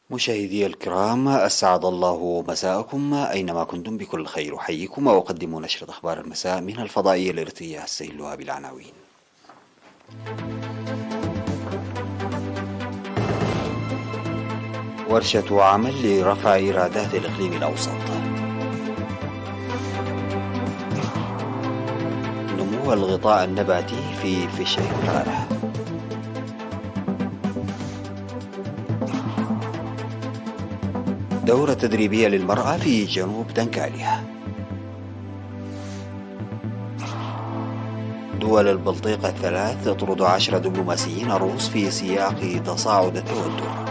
مشاهدي الكرام، أسعد الله مساءكم أينما كنتم بكل خير. أحييكم وأقدم نشرة أخبار المساء من الفضائية الإرثية السيلها بالعناوين. ورشة عمل لرفع إيرادات الإقليم الأوسط. نمو الغطاء النباتي في فيشر القارة. دورة تدريبية للمرأة في جنوب دنكاليا. دول البلطيق الثلاث تطرد 10 دبلوماسيين روس في سياق تصاعد التوتر.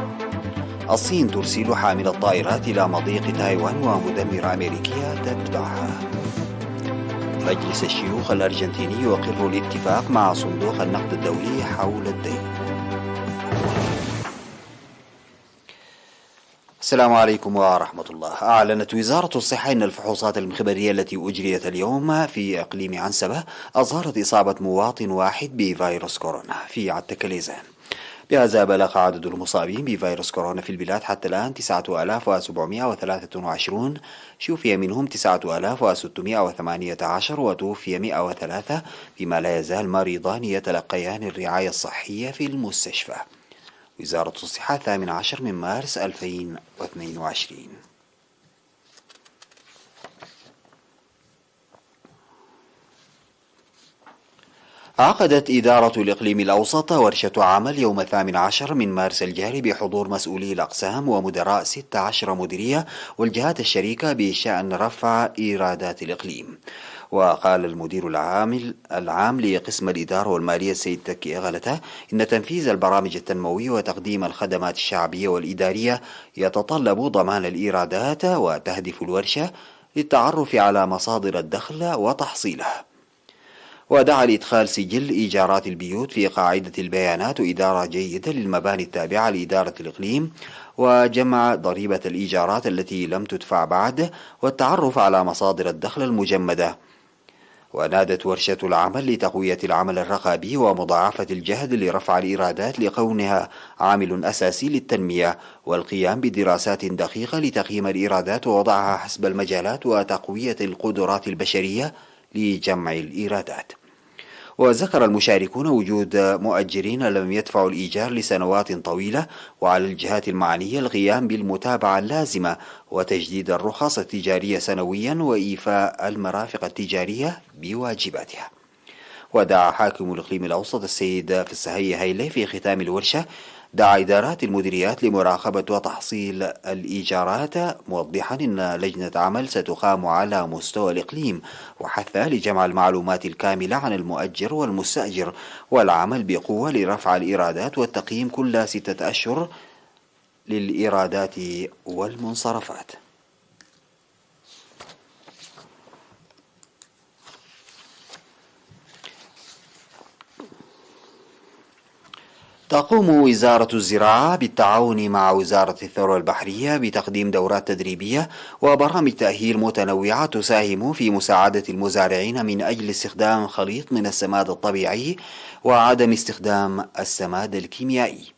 الصين ترسل حامل الطائرات إلى مضيق تايوان ومدمرة أمريكية تتبعها. مجلس الشيوخ الأرجنتيني يقر الاتفاق مع صندوق النقد الدولي حول الدين. السلام عليكم ورحمة الله. أعلنت وزارة الصحة أن الفحوصات المخبرية التي أجريت اليوم في إقليم عنسبة أظهرت إصابة مواطن واحد بفيروس كورونا في عتكليزان. بهذا بلغ عدد المصابين بفيروس كورونا في البلاد حتى الآن 9723، شفي منهم 9618 وتوفي 103، بما لا يزال مريضان يتلقيان الرعاية الصحية في المستشفى. وزارة الصحة 18 من مارس 2022. عقدت إدارة الإقليم الأوسط ورشة عمل يوم 18 من مارس الجاري بحضور مسؤولي الأقسام ومدراء 16 مديرية والجهات الشريكة بشأن رفع إيرادات الإقليم. وقال المدير العام لقسم الإدارة والمالية السيد تكي أغلته إن تنفيذ البرامج التنموية وتقديم الخدمات الشعبية والإدارية يتطلب ضمان الإيرادات، وتهدف الورشة للتعرف على مصادر الدخل وتحصيلها. ودعا لإدخال سجل إيجارات البيوت في قاعدة البيانات وإدارة جيدة للمباني التابعة لإدارة الإقليم، وجمع ضريبة الإيجارات التي لم تدفع بعد، والتعرف على مصادر الدخل المجمدة. ونادت ورشة العمل لتقوية العمل الرقابي ومضاعفة الجهد لرفع الإيرادات لكونها عامل أساسي للتنمية، والقيام بدراسات دقيقة لتقييم الإيرادات ووضعها حسب المجالات وتقوية القدرات البشرية لجمع الإيرادات. وذكر المشاركون وجود مؤجرين لم يدفعوا الإيجار لسنوات طويلة، وعلى الجهات المعنية القيام بالمتابعة اللازمة وتجديد الرخص التجارية سنويا وإيفاء المرافق التجارية بواجباتها. ودعا حاكم الإقليم الأوسط السيد فسحي هيلي في ختام الورشة دعا إدارات المديريات لمراقبة وتحصيل الإيجارات، موضحا أن لجنة عمل ستقام على مستوى الإقليم، وحث لجمع المعلومات الكاملة عن المؤجر والمستأجر والعمل بقوة لرفع الإيرادات والتقييم كل 6 أشهر للإيرادات والمنصرفات. تقوم وزارة الزراعة بالتعاون مع وزارة الثروة البحرية بتقديم دورات تدريبية وبرامج تأهيل متنوعة تساهم في مساعدة المزارعين من أجل استخدام خليط من السماد الطبيعي وعدم استخدام السماد الكيميائي.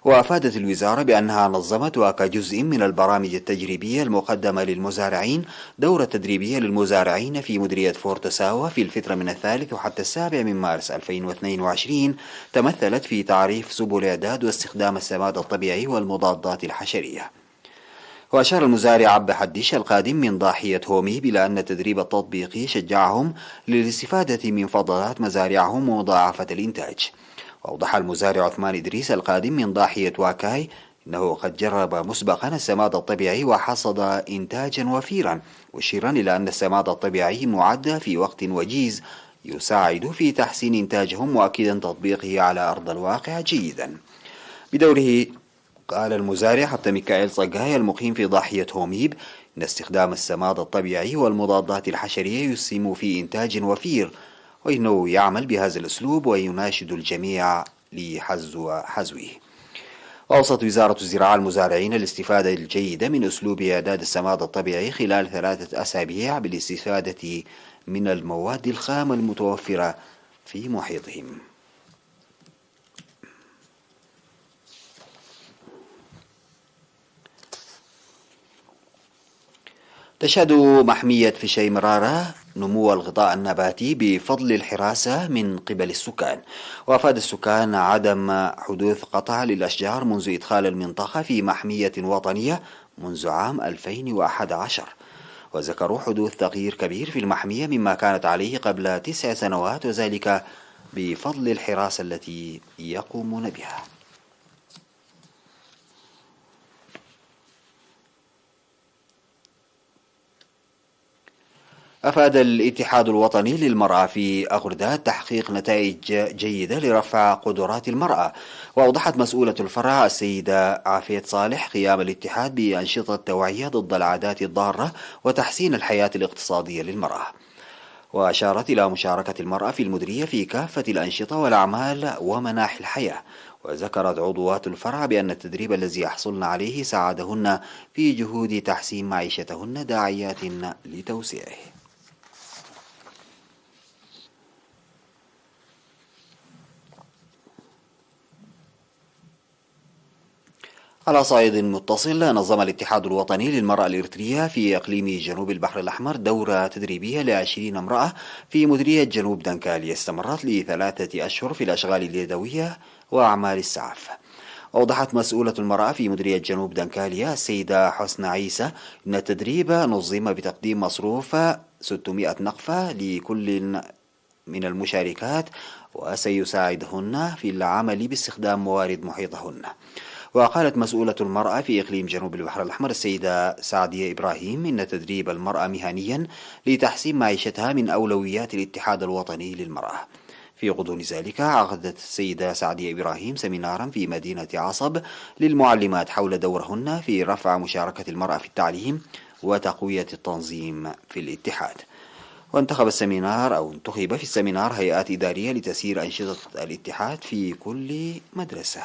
وأفادت الوزارة بأنها نظمت وكجزء من البرامج التجريبية المقدمة للمزارعين دورة تدريبية للمزارعين في مديرية فورت ساوا في الفترة من 3 حتى 7 من مارس 2022، تمثلت في تعريف سبل إعداد واستخدام السماد الطبيعي والمضادات الحشرية. وأشار المزارع عبد حديش القادم من ضاحية هومي إلى أن التدريب التطبيقي شجعهم للاستفادة من فضلات مزارعهم ومضاعفة الإنتاج. وأوضح المزارع عثمان إدريس القادم من ضاحية واكاي أنه قد جرب مسبقا السماد الطبيعي وحصد إنتاجا وفيرا، مشيرا إلى أن السماد الطبيعي معد في وقت وجيز يساعد في تحسين إنتاجهم، مؤكدا تطبيقه على أرض الواقع جيدا. بدوره قال المزارع حتى ميكائيل صقاي المقيم في ضاحية هوميب إن استخدام السماد الطبيعي والمضادات الحشرية يسهم في إنتاج وفير، وإنه يعمل بهذا الأسلوب ويناشد الجميع لحزوه. وأوصت وزارة الزراعة المزارعين الاستفادة الجيدة من أسلوب إعداد السماد الطبيعي خلال 3 أسابيع بالاستفادة من المواد الخام المتوفرة في محيطهم. تشهد محمية فيشي مرارة نمو الغطاء النباتي بفضل الحراسة من قبل السكان، وأفاد السكان عدم حدوث قطع للأشجار منذ إدخال المنطقة في محمية وطنية منذ عام 2011، وذكروا حدوث تغيير كبير في المحمية مما كانت عليه قبل 9 سنوات، وذلك بفضل الحراسة التي يقومون بها. أفاد الاتحاد الوطني للمرأة في أغرداد تحقيق نتائج جيدة لرفع قدرات المرأة، وأوضحت مسؤولة الفرع السيدة عافية صالح قيام الاتحاد بأنشطة توعية ضد العادات الضارة وتحسين الحياة الاقتصادية للمرأة، وأشارت إلى مشاركة المرأة في المديرية في كافة الأنشطة والأعمال ومناحي الحياة. وذكرت عضوات الفرع بأن التدريب الذي يحصلن عليه ساعدهن في جهود تحسين معيشتهن، داعيات لتوسيعه. على صعيد متصل، نظم الاتحاد الوطني للمرأة الإريترية في إقليم جنوب البحر الأحمر دورة تدريبية ل20 امرأة في مديرية جنوب دنكاليا استمرت ل3 أشهر في الأشغال اليدوية وأعمال السعف. أوضحت مسؤولة المرأة في مديرية جنوب دنكاليا السيدة حسنى عيسى أن التدريب نظم بتقديم مصروف 600 نقفة لكل من المشاركات، وسيساعدهن في العمل باستخدام موارد محيطهن. وقالت مسؤولة المرأة في إقليم جنوب البحر الأحمر السيدة سعدية إبراهيم إن تدريب المرأة مهنيا لتحسين معيشتها من أولويات الاتحاد الوطني للمرأة. في غضون ذلك عقدت السيدة سعدية إبراهيم سمينارا في مدينة عصب للمعلمات حول دورهن في رفع مشاركة المرأة في التعليم وتقوية التنظيم في الاتحاد. وانتخب في السمينار هيئات إدارية لتسيير أنشطة الاتحاد في كل مدرسة.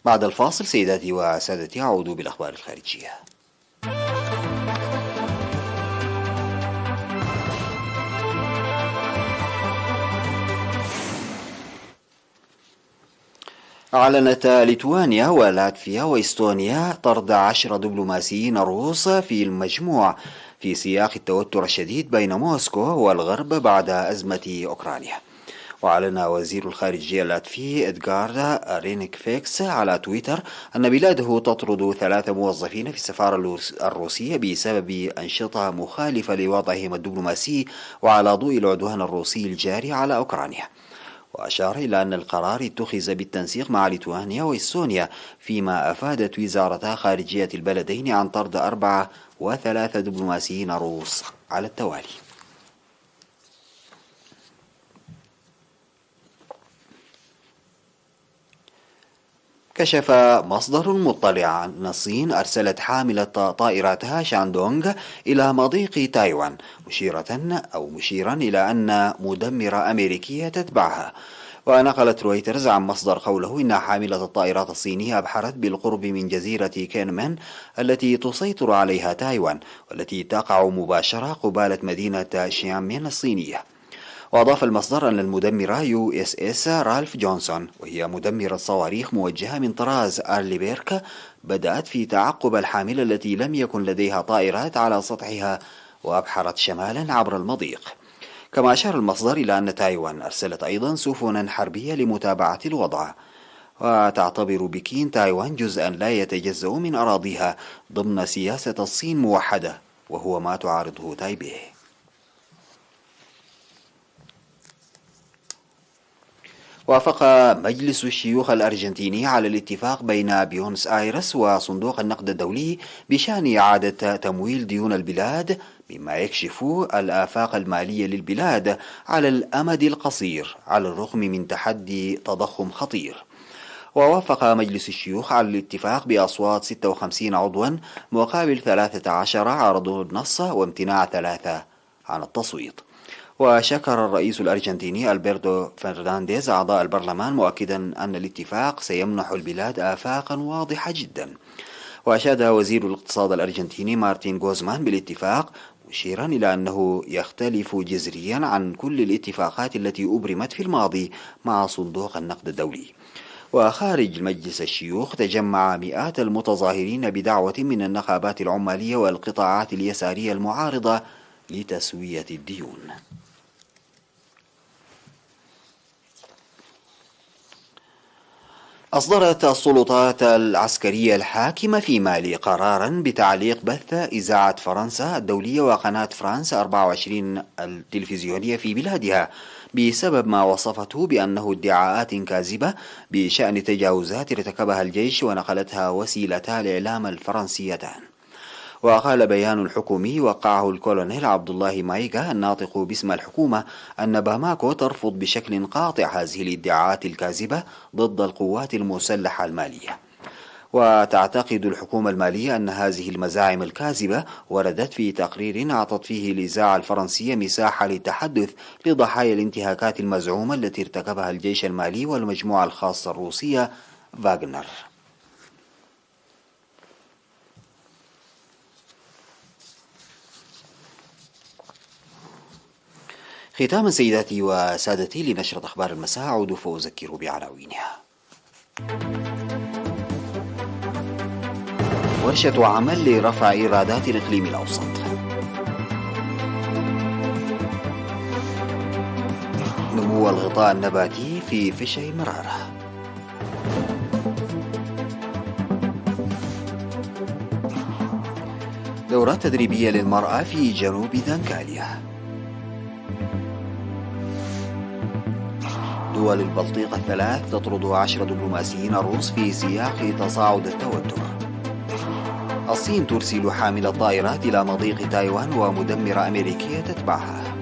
بعد الفاصل سيداتي وسادتي أعود بالأخبار الخارجية. أعلنت ليتوانيا ولاتفيا وإستونيا طرد 10 دبلوماسيين روس في المجموع في سياق التوتر الشديد بين موسكو والغرب بعد أزمة أوكرانيا. وأعلن وزير الخارجية اللاتفي إدغار رينكفيكس على تويتر أن بلاده تطرد 3 موظفين في السفارة الروسية بسبب أنشطة مخالفة لوضعهم الدبلوماسي وعلى ضوء العدوان الروسي الجاري على أوكرانيا. وأشار إلى أن القرار اتخذ بالتنسيق مع ليتوانيا وإستونيا، فيما أفادت وزارتا خارجية البلدين عن طرد 4 و3 دبلوماسيين روس على التوالي. كشف مصدر مطلع أن الصين أرسلت حاملة طائراتها شاندونغ إلى مضيق تايوان، مشيرا إلى أن مدمرة أمريكية تتبعها. ونقلت رويترز عن مصدر قوله إن حاملة الطائرات الصينية أبحرت بالقرب من جزيرة كينمان التي تسيطر عليها تايوان، والتي تقع مباشرة قبالة مدينة شيانمين الصينية. وأضاف المصدر أن المدمرة USS رالف جونسون، وهي مدمرة صواريخ موجهة من طراز أرليبيرك، بدأت في تعقب الحاملة التي لم يكن لديها طائرات على سطحها وأبحرت شمالا عبر المضيق. كما أشار المصدر إلى أن تايوان أرسلت أيضا سفنا حربية لمتابعة الوضع. وتعتبر بكين تايوان جزءا لا يتجزأ من أراضيها ضمن سياسة الصين موحدة، وهو ما تعارضه تايبيه. وافق مجلس الشيوخ الأرجنتيني على الاتفاق بين بيونس آيرس وصندوق النقد الدولي بشأن إعادة تمويل ديون البلاد، مما يكشف الآفاق المالية للبلاد على الأمد القصير على الرغم من تحدي تضخم خطير. ووافق مجلس الشيوخ على الاتفاق بأصوات 56 عضوا مقابل 13 عارضوا النص وامتناع 3 عن التصويت. وشكر الرئيس الأرجنتيني ألبرتو فرنانديز أعضاء البرلمان، مؤكدا أن الاتفاق سيمنح البلاد آفاقا واضحة جدا. وأشاد وزير الاقتصاد الأرجنتيني مارتين غوزمان بالاتفاق، مشيرا إلى أنه يختلف جذريا عن كل الاتفاقات التي أبرمت في الماضي مع صندوق النقد الدولي. وخارج مجلس الشيوخ تجمع مئات المتظاهرين بدعوة من النقابات العمالية والقطاعات اليسارية المعارضة لتسوية الديون. أصدرت السلطات العسكرية الحاكمة في مالي قرارا بتعليق بث إذاعة فرنسا الدولية وقناة فرانس 24 التلفزيونية في بلادها بسبب ما وصفته بأنه ادعاءات كاذبة بشأن تجاوزات ارتكبها الجيش ونقلتها وسيلتا الإعلام الفرنسيتان. وقال بيان حكومي وقعه الكولونيل عبد الله مايغا الناطق باسم الحكومة أن باماكو ترفض بشكل قاطع هذه الادعاءات الكاذبة ضد القوات المسلحة المالية. وتعتقد الحكومة المالية أن هذه المزاعم الكاذبة وردت في تقرير أعطت فيه الإذاعة الفرنسية مساحة للتحدث لضحايا الانتهاكات المزعومة التي ارتكبها الجيش المالي والمجموعة الخاصة الروسية فاغنر. ختاما سيداتي وسادتي لنشرة أخبار المساء أعود فأذكر بعناوينها. ورشة عمل لرفع إيرادات الإقليم الأوسط. نمو الغطاء النباتي في فشي مرارة. دورات تدريبية للمرأة في جنوب دانكاليا. دول البلطيق الثلاث تطرد 10 دبلوماسيين روس في سياق تصاعد التوتر. الصين ترسل حامل الطائرات إلى مضيق تايوان ومدمرة أمريكية تتبعها.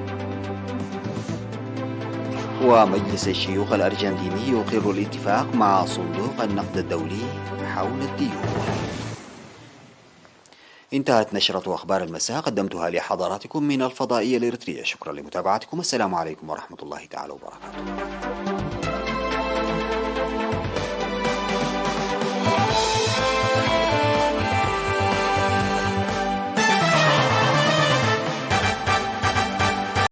ومجلس الشيوخ الأرجنتيني يقر الاتفاق مع صندوق النقد الدولي حول الديون. انتهت نشرة أخبار المساء قدمتها لحضراتكم من الفضائية الإريترية. شكرا لمتابعتكم. السلام عليكم ورحمة الله تعالى وبركاته.